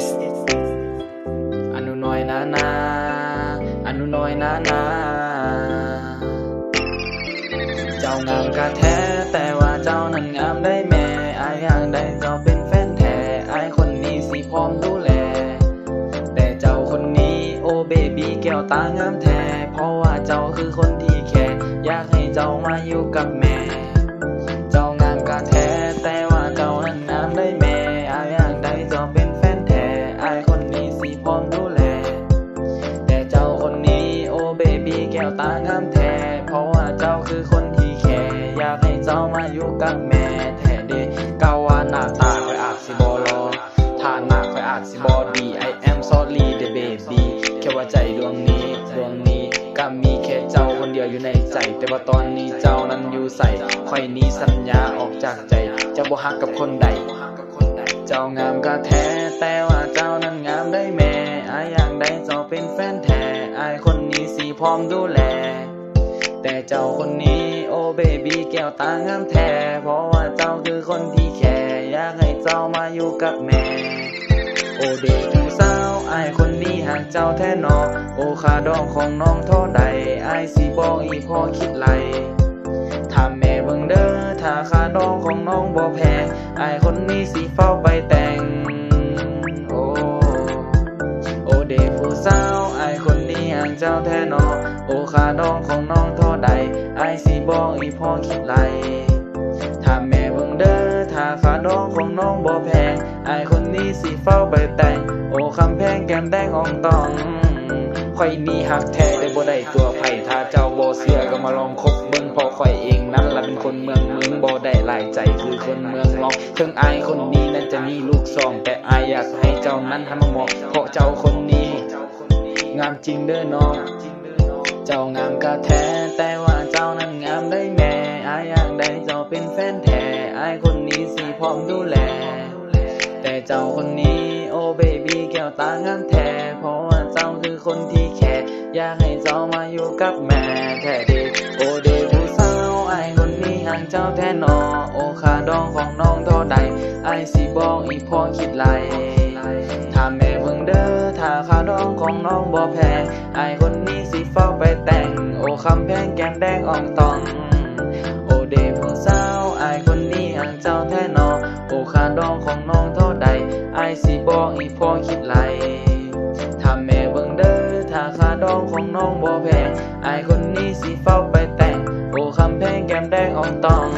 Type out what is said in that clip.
S อนุน้อยนานาอนุน้อยนานาเจ้างามกะแท้แต่ว่าเจ้านั้นงามได้แม่อายอยากได้เจ้าเป็นแฟนแท้อายคนนี้สิพร้อมดูแลแต่เจ้าคนนี้โอ้เบบี้แก้วตางามแท้เพราะว่าเจ้าคือคนที่แค่อยากให้เจ้ามาอยู่กับแม่เจ้างามกะแท้แต่ว่าเจ้านั้นงามได้แม่อายอยากได้เจ้าเป็นแฟนแท้อายคนนี้สิพร้อมดูแลแต่เจ้าคนนี้โอ้เบบี้แก้วตางามแท้เพราะว่าเจ้าคือคนที่แค่อยากให้เจ้ามาอยู่กับแม่แท้เด้กาว่าหน้าตาค่อยอาจสิบ่หล่อฐานะค่อยอาจสิบ่ดี I am sorry the baby แค่ว่าใจดวงนี้ก็มีแค่เจ้าคนเดียวอยู่ในใจแต่ว่าตอนนี้เจ้านั้นอยู่ใส่ค่อยนี้สัญญาออกจากใจเจ้าบ่ฮักกับคนใดเจ้างามกะแท้แต่ว่าเจ้านั้นงามได้แม่อายอยากได้เจ้าเป็นแฟนแท้อายคนนี้สิพร้อมดูแลแต่เจ้าคนนี้โอ้เบบี้แก้วตางามแท้เพราะว่าเจ้าคือคนที่แค่อยากให้เจ้ามาอยู่กับแม่โอเด็กผู้สาวอายคนนี้หากเจ้าแท้นอโอค่าดองของน้องเท่าใดอายสิบอกอีพ่อคิดไรถ้าแม่เบิ่งเด้อถ้าค่าดองของน้องบ่แพงอายคนนี้สิเฝ้าไปแต่งโอเด็กผู้สาวอายคนนี้หากเจ้าแท้นอโอค่าดองของน้องเท่าใดอายสิบอกอีพ่อคิดไรถ้าแม่เบิ่งเด้อถ้าค่าดองของน้องบ่แพงอายคนนี้สิเฝ้าไปแต่งโอ้คำแพงแก้มแดงอ่องตองข่อยนี่ฮักแท้ได้บ่ได้ตัวไผถ้าเจ้าบ่เชื่อก็มาลองคบเบิ่งเพราะข่อยเองนั้นล่ะเป็นคนเมืองมึงบ่ได้หลายใจคือคนเมืองรองถึงอายคนนี้นั้นจะมีลูกสองแต่อายอยากให้เจ้านั้นหันมามองเพราะเจ้าคนนี้งามจริงเด้อน้องเจ้างามกะแท้แต่ว่าเจ้านั้นงามได้แม่อายอยากได้เจ้าเป็นแฟนแท้อายคนนี้สิพร้อมดูแลแต่เจ้าคนนี้โอ้เบบี้แก้วตางามแท้เพราะว่าเจ้าคือคนที่แค่อยากให้เจ้ามาอยู่กับแม่แท้เด็กโอเด็กผู้สาวอายคนนี้หากเจ้าแท้นอโอค่าดองของน้องเท่าใดอายสิบอกอีพ่อคิดไรถ้าแม่เบิ่งเด้อถ้าค่าดองของน้องบ่แพงอายคนนี้สิเฝ้าไปแต่งโอคำแพงแก้มแดงอ่องตองโอเด็กผู้สาวอายคนนี้หากเจ้าแท้นอโอค่าดองของน้องเท่าใดอายสิบอกอีพ่อคิดไรถ้าแม่เบิ่งเด้อถ้าค่าดองของน้องบ่แพงอายคนนี้สิเฝ้าไปแต่งโอคำแพงแก้มแดงอ่องตอง